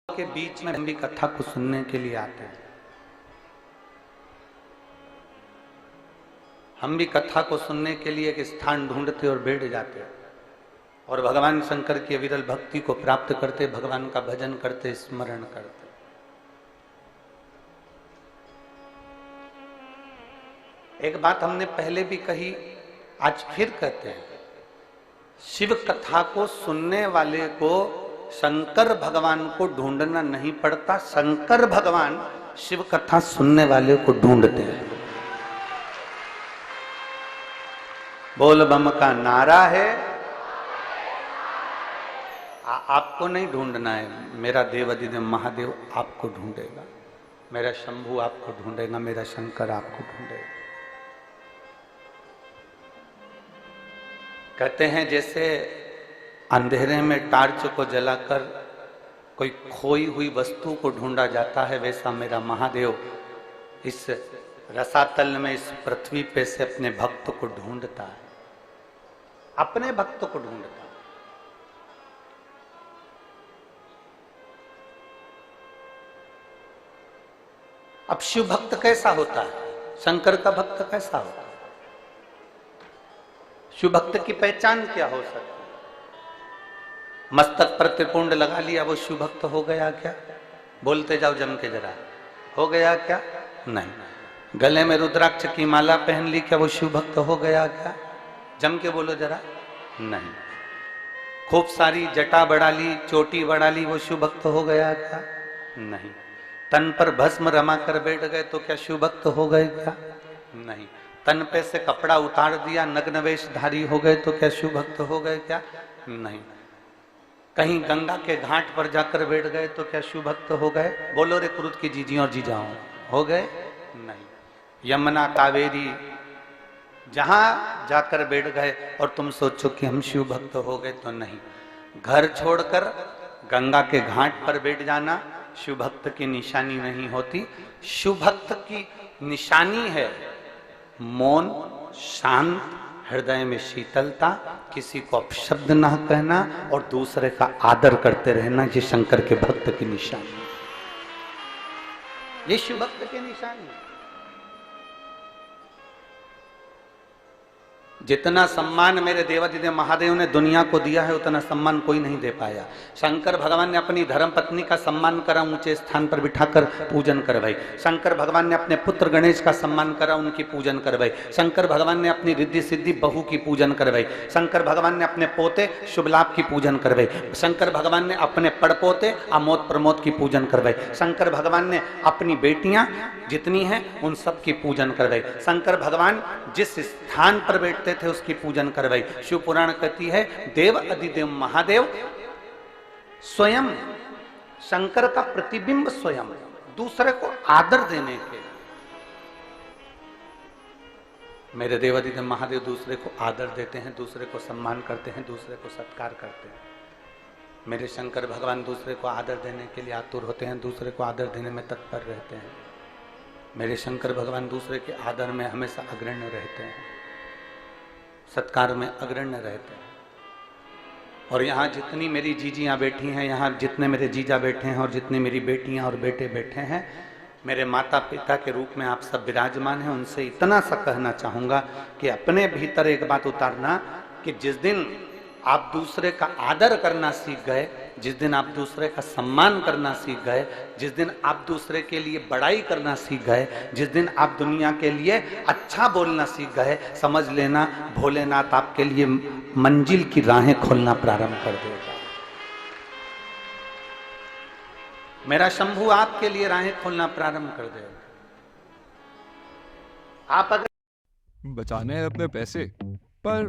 के बीच में हम भी कथा को सुनने के लिए आते हैं। हम भी कथा को सुनने के लिए एक स्थान ढूंढते और बैठ जाते हैं और भगवान शंकर की अविरल भक्ति को प्राप्त करते, भगवान का भजन करते, स्मरण करते। एक बात हमने पहले भी कही, आज फिर कहते हैं, शिव कथा को सुनने वाले को शंकर भगवान को ढूंढना नहीं पड़ता, शंकर भगवान शिव कथा सुनने वाले को ढूंढते हैं। बोल बम का नारा है। आपको नहीं ढूंढना है, मेरा देव अधिदेव महादेव आपको ढूंढेगा, मेरा शंभू आपको ढूंढेगा, मेरा शंकर आपको ढूंढेगा। कहते हैं जैसे अंधेरे में टार्च को जलाकर कोई खोई हुई वस्तु को ढूंढा जाता है, वैसा मेरा महादेव इस रसातल में, इस पृथ्वी पे से अपने भक्त को ढूंढता है, अपने भक्त को ढूंढता है। अब शिव भक्त कैसा होता है, शंकर का भक्त कैसा होता है, शिव भक्त की पहचान क्या हो सकती है? मस्तक पर त्रिपुंड लगा लिया वो शिव भक्त हो गया क्या? बोलते जाओ जम के जरा, हो गया क्या? नहीं। गले में रुद्राक्ष की माला पहन ली, क्या वो शिव भक्त हो गया क्या? जम के बोलो जरा, नहीं। खूब सारी जटा बढ़ा ली, चोटी बढ़ा ली, वो शिव भक्त हो गया क्या? नहीं। तन पर भस्म रमा कर बैठ गए तो क्या शिव भक्त हो गए क्या? नहीं। तन पे से कपड़ा उतार दिया, नग्न वेशधारी हो गए तो क्या शिव भक्त हो गए क्या? नहीं। कहीं गंगा के घाट पर जाकर बैठ गए तो क्या शिव भक्त हो गए? बोलो रे कुरुत की जीजी और जीजाओं, हो गए? नहीं। यमुना कावेरी जहां जाकर बैठ गए और तुम सोचो कि हम शिव भक्त हो गए, तो नहीं। घर छोड़कर गंगा के घाट पर बैठ जाना शिव भक्त की निशानी नहीं होती। शिव भक्त की निशानी है मौन, शांत, हृदय में शीतलता, किसी को अपशब्द ना कहना और दूसरे का आदर करते रहना। ये शंकर के भक्त की निशानी है, ये शिव भक्त की निशानी है। जितना सम्मान मेरे देवाधिदेव महादेव ने दुनिया को दिया है, उतना सम्मान कोई नहीं दे पाया। शंकर भगवान ने अपनी धर्म पत्नी का सम्मान करा, ऊंचे स्थान पर बिठाकर पूजन करवाई। शंकर भगवान ने अपने पुत्र गणेश का सम्मान करा, उनकी पूजन करवाई। शंकर भगवान ने अपनी रिद्धि सिद्धि बहू की पूजन करवाई। शंकर भगवान ने अपने पोते शुभ लाभ की पूजन करवाई। शंकर भगवान ने अपने पड़पोते अमोद प्रमोद की पूजन करवाई। शंकर भगवान ने अपनी बेटियां जितनी हैं उन सब की पूजन करवाई। शंकर भगवान जिस स्थान पर बैठते थे उसकी पूजन करवाई। शिव पुराण कहती है देव अधिदेव महादेव स्वयं, शंकर का प्रतिबिंब स्वयं, दूसरे को आदर देने के। मेरे देव अधिदेव महादेव दूसरे को आदर देते हैं, दूसरे को सम्मान करते हैं, दूसरे को सत्कार करते हैं। मेरे शंकर भगवान दूसरे को आदर देने के लिए आतुर होते हैं, दूसरे को आदर देने में तत्पर रहते हैं। मेरे शंकर भगवान दूसरे के आदर में हमेशा अग्रण्य रहते हैं, सत्कार में अग्रण्य रहते हैं। और यहाँ जितनी मेरी जीजियाँ बैठी हैं, यहाँ जितने मेरे जीजा बैठे हैं और जितनी मेरी बेटियाँ और बेटे बैठे हैं, मेरे माता पिता के रूप में आप सब विराजमान हैं। उनसे इतना सा कहना चाहूँगा कि अपने भीतर एक बात उतारना कि जिस दिन आप दूसरे का आदर करना सीख गए, जिस दिन आप दूसरे का सम्मान करना सीख गए, जिस दिन आप दूसरे के लिए बड़ाई करना सीख गए, जिस दिन आप दुनिया के लिए अच्छा बोलना सीख गए, समझ लेना भोलेनाथ आपके लिए मंजिल की राहें खोलना प्रारंभ कर देगा। मेरा शंभू आपके लिए राहें खोलना प्रारंभ कर देगा। आप अगर बचाने हैं अपने पैसे पर